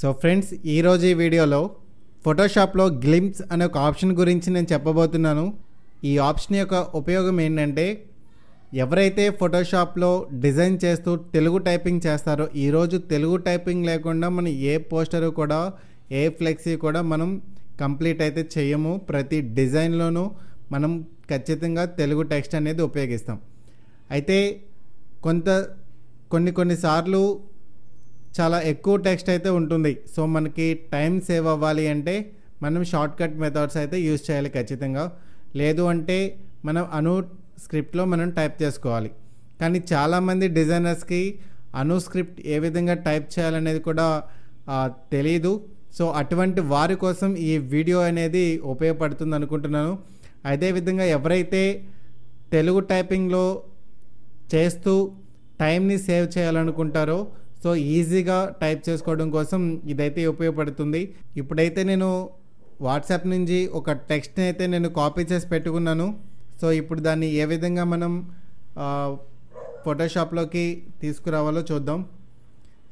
So friends, ఈరోజు ఈ వీడియోలో ఫోటోషాప్లో గ్లింప్స్ అనే ఒక ఆప్షన్ గురించి నేను చెప్పబోతున్నాను. ఈ ఆప్షన్ యొక్క ఉపయోగం ఏంటంటే, ఎవరైతే ఫోటోషాప్లో డిజైన్ చేస్తూ తెలుగు టైపింగ్ చేస్తారో, ఈరోజు తెలుగు టైపింగ్ లేకుండా మనం ఏ పోస్టరు కూడా, ఏ ఫ్లెక్సీ కూడా మనం కంప్లీట్ అయితే చేయము. ప్రతి డిజైన్లోనూ మనం ఖచ్చితంగా తెలుగు టెక్స్ట్ అనేది ఉపయోగిస్తాం. అయితే కొన్నిసార్లు చాలా ఎక్కువ టెక్స్ట్ అయితే ఉంటుంది. సో మనకి టైం సేవ్ అవ్వాలి అంటే మనం షార్ట్కట్ మెథడ్స్ అయితే యూజ్ చేయాలి ఖచ్చితంగా. లేదు అంటే మనం స్క్రిప్ట్లో మనం టైప్ చేసుకోవాలి. కానీ చాలామంది డిజైనర్స్కి స్క్రిప్ట్ ఏ విధంగా టైప్ చేయాలనేది కూడా తెలీదు. సో అటువంటి వారి కోసం ఈ వీడియో అనేది ఉపయోగపడుతుంది అనుకుంటున్నాను. అదేవిధంగా ఎవరైతే తెలుగు టైపింగ్లో చేస్తూ టైంని సేవ్ చేయాలనుకుంటారో, సో ఈజీగా టైప్ చేసుకోవడం కోసం ఇదైతే ఉపయోగపడుతుంది. ఇప్పుడైతే నేను వాట్సాప్ నుంచి ఒక టెక్స్ట్ని అయితే నేను కాపీ చేసి పెట్టుకున్నాను. సో ఇప్పుడు దాన్ని ఏ విధంగా మనం ఫోటోషాప్లోకి తీసుకురావాలో చూద్దాం.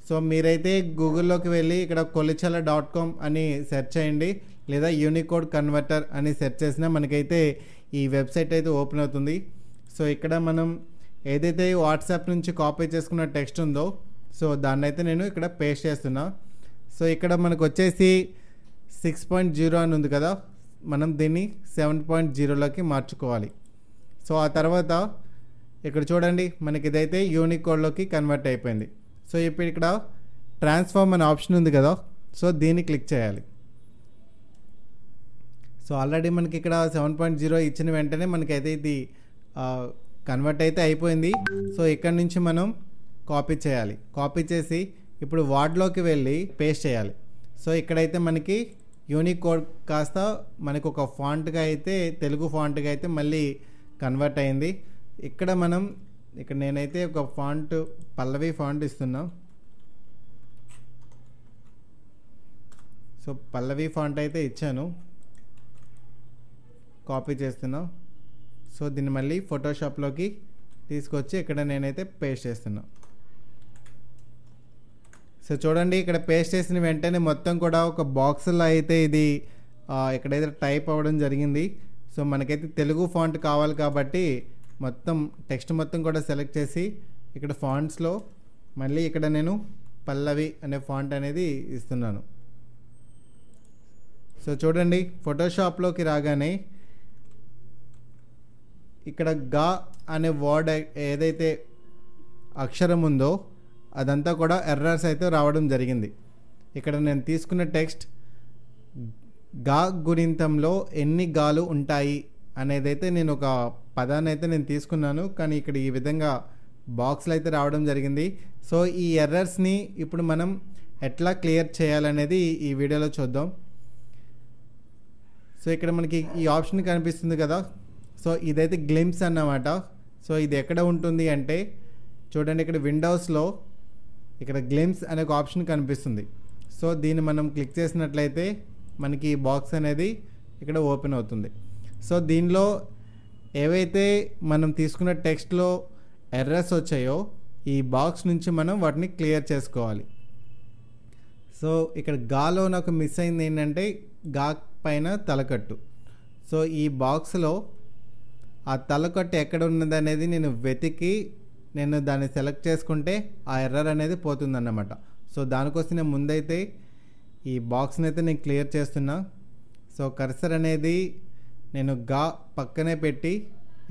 సో మీరైతే గూగుల్లోకి వెళ్ళి ఇక్కడ kolichala.com అని సెర్చ్ చేయండి, లేదా యూనికోడ్ కన్వర్టర్ అని సెర్చ్ చేసినా మనకైతే ఈ వెబ్సైట్ అయితే ఓపెన్ అవుతుంది. సో ఇక్కడ మనం ఏదైతే వాట్సాప్ నుంచి కాపీ చేసుకున్న టెక్స్ట్ ఉందో, సో దాన్ని అయితే నేను ఇక్కడ పేస్ట్ చేస్తున్నా. సో ఇక్కడ మనకు వచ్చేసి 6.0 అని ఉంది కదా, మనం దీన్ని 7.0లోకి మార్చుకోవాలి. సో ఆ తర్వాత ఇక్కడ చూడండి, మనకి ఇదైతే యూనికోడ్లోకి కన్వర్ట్ అయిపోయింది. సో ఇప్పుడు ఇక్కడ ట్రాన్స్ఫార్మ్ అనే ఆప్షన్ ఉంది కదా, సో దీన్ని క్లిక్ చేయాలి. సో ఆల్రెడీ మనకి ఇక్కడ 7.0 ఇచ్చిన వెంటనే మనకైతే ఇది కన్వర్ట్ అయితే అయిపోయింది. సో ఇక్కడ నుంచి మనం కాపీ చేయాలి. కాపీ చేసి ఇప్పుడు వర్డ్లోకి వెళ్ళి పేస్ట్ చేయాలి. సో ఇక్కడైతే మనకి యూనికోడ్ కాస్త మనకు ఒక ఫాంట్గా అయితే, తెలుగు ఫాంట్గా అయితే మళ్ళీ కన్వర్ట్ అయింది. ఇక్కడ నేనైతే ఒక ఫాంట్, పల్లవి ఫాంట్ ఇస్తున్నా. సో పల్లవి ఫాంట్ అయితే ఇచ్చాను, కాపీ చేస్తున్నా. సో దీన్ని మళ్ళీ ఫోటోషాప్లోకి తీసుకొచ్చి ఇక్కడ నేనైతే పేస్ట్ చేస్తున్నా. సో చూడండి, ఇక్కడ పేస్ట్ చేసిన వెంటనే మొత్తం కూడా ఒక బాక్స్లో అయితే ఇది ఇక్కడైతే టైప్ అవ్వడం జరిగింది. సో మనకైతే తెలుగు ఫాంట్ కావాలి కాబట్టి మొత్తం టెక్స్ట్ మొత్తం కూడా సెలెక్ట్ చేసి ఇక్కడ ఫాంట్స్లో మళ్ళీ ఇక్కడ నేను పల్లవి అనే ఫాంట్ అనేది ఇస్తున్నాను. సో చూడండి, ఫోటోషాప్లోకి రాగానే ఇక్కడ గా అనే వర్డ్ ఏదైతే అక్షరం ఉందో అదంతా కూడా ఎర్రర్స్ అయితే రావడం జరిగింది. ఇక్కడ నేను తీసుకున్న టెక్స్ట్ గా గుణింతంలో ఎన్ని గాలు ఉంటాయి అనేదైతే నేను ఒక పదాన్ని అయితే నేను తీసుకున్నాను, కానీ ఇక్కడ ఈ విధంగా బాక్స్లో అయితే రావడం జరిగింది. సో ఈ ఎర్రర్స్ని ఇప్పుడు మనం ఎట్లా క్లియర్ చేయాలనేది ఈ వీడియోలో చూద్దాం. సో ఇక్కడ మనకి ఈ ఆప్షన్ కనిపిస్తుంది కదా, సో ఇదైతే గ్లింప్స్ అన్నమాట. సో ఇది ఎక్కడ ఉంటుంది అంటే చూడండి, ఇక్కడ విండోస్లో ఇక్కడ గ్లింప్స్ అనే ఒక ఆప్షన్ కనిపిస్తుంది. సో దీన్ని మనం క్లిక్ చేసినట్లయితే మనకి ఈ బాక్స్ అనేది ఇక్కడ ఓపెన్ అవుతుంది. సో దీనిలో ఏవైతే మనం తీసుకున్న టెక్స్ట్లో ఎర్రర్స్ వచ్చాయో ఈ బాక్స్ నుంచి మనం వాటిని క్లియర్ చేసుకోవాలి. సో ఇక్కడ గాలో నాకు మిస్ అయింది ఏంటంటే గా పైన తలకట్టు. సో ఈ బాక్స్లో ఆ తలకట్టు ఎక్కడ ఉన్నది అనేది నేను వెతికి నేను దాన్ని సెలెక్ట్ చేసుకుంటే ఆ ఎర్రర్ అనేది పోతుందన్నమాట. సో దానికోసం నేను ముందైతే ఈ బాక్స్ని అయితే నేను క్లియర్ చేస్తున్నా. సో కర్సర్ అనేది నేను గా పక్కనే పెట్టి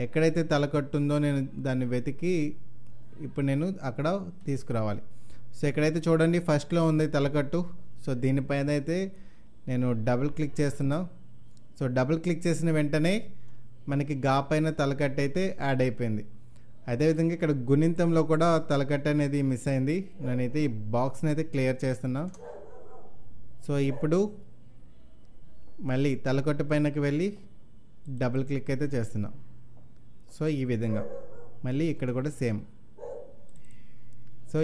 ఎక్కడైతే తలకట్టుందో నేను దాన్ని వెతికి ఇప్పుడు నేను అక్కడ తీసుకురావాలి. సో ఇక్కడైతే చూడండి, ఫస్ట్లో ఉంది తలకట్టు. సో దీనిపైన అయితే నేను డబుల్ క్లిక్ చేస్తున్నా. సో డబుల్ క్లిక్ చేసిన వెంటనే మనకి గా పైన తలకట్టు అయితే యాడ్ అయిపోయింది. అదేవిధంగా ఇక్కడ గుణింతంలో కూడా తలకట్టు అనేది మిస్ అయింది. నేనైతే ఈ బాక్స్ని అయితే క్లియర్ చేస్తున్నా. సో ఇప్పుడు మళ్ళీ తలకట్టు పైనకి వెళ్ళి డబుల్ క్లిక్ అయితే చేస్తున్నా. సో ఈ విధంగా మళ్ళీ ఇక్కడ కూడా సేమ్. సో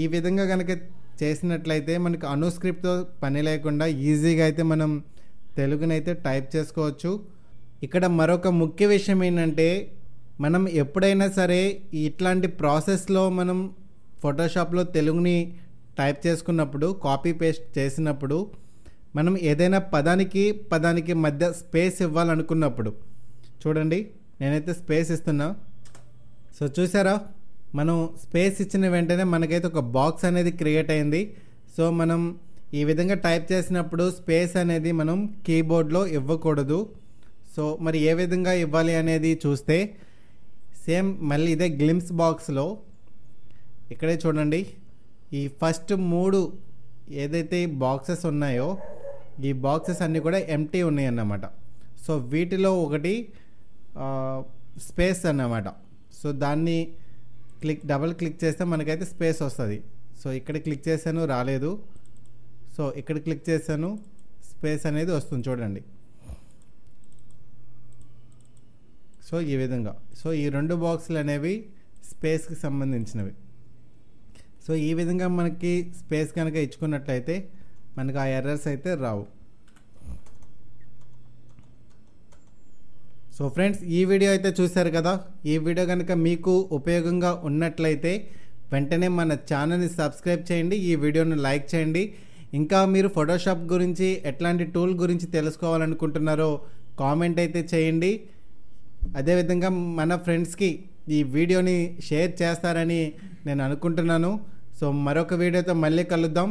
ఈ విధంగా కనుక చేసినట్లయితే మనకి స్క్రిప్ట్తో పని లేకుండా ఈజీగా అయితే మనం తెలుగునైతే టైప్ చేసుకోవచ్చు. ఇక్కడ మరొక ముఖ్య విషయం ఏంటంటే, మనం ఎప్పుడైనా సరే ఇట్లాంటి ప్రాసెస్లో మనం ఫోటోషాప్లో తెలుగుని టైప్ చేసుకున్నప్పుడు కాపీ పేస్ట్ చేసినప్పుడు మనం ఏదైనా పదానికి మధ్య స్పేస్ ఇవ్వాలనుకున్నప్పుడు చూడండి నేనైతే స్పేస్ ఇస్తున్నా. సో చూసారా మనం స్పేస్ ఇచ్చిన వెంటనే మనకైతే ఒక బాక్స్ అనేది క్రియేట్ అయింది. సో మనం ఈ విధంగా టైప్ చేసినప్పుడు స్పేస్ అనేది మనం కీబోర్డ్లో ఇవ్వకూడదు. సో మరి ఏ విధంగా ఇవ్వాలి అనేది చూస్తే సేమ్ మళ్ళీ ఇదే గ్లిమ్స్ బాక్స్లో ఇక్కడే చూడండి ఈ ఫస్ట్ 3 ఏదైతే బాక్సెస్ ఉన్నాయో ఈ బాక్సెస్ అన్నీ కూడా ఎంటీ ఉన్నాయి అన్నమాట. సో వీటిలో ఒకటి స్పేస్ అన్నమాట. సో దాన్ని డబల్ క్లిక్ చేస్తే మనకైతే స్పేస్ వస్తుంది. సో ఇక్కడ క్లిక్ చేశాను రాలేదు. సో ఇక్కడ క్లిక్ చేశాను స్పేస్ అనేది వస్తుంది చూడండి. సో ఈ విధంగా సో ఈ 2 బాక్సులు అనేవి స్పేస్కి సంబంధించినవి. సో ఈ విధంగా మనకి స్పేస్ కనుక ఇచ్చుకున్నట్లయితే మనకు ఆ ఎర్రర్స్ అయితే రావు. సో ఫ్రెండ్స్ ఈ వీడియో అయితే చూశారు కదా. ఈ వీడియో కనుక మీకు ఉపయోగంగా ఉన్నట్లయితే వెంటనే మన ఛానల్ని సబ్స్క్రైబ్ చేయండి, ఈ వీడియోను లైక్ చేయండి. ఇంకా మీరు ఫోటోషాప్ గురించి ఎట్లాంటి టూల్ గురించి తెలుసుకోవాలనుకుంటున్నారో కామెంట్ అయితే చేయండి. అదేవిధంగా మన ఫ్రెండ్స్కి ఈ వీడియోని షేర్ చేస్తారని నేను అనుకుంటున్నాను. సో మరొక వీడియోతో మళ్ళీ కలుద్దాం.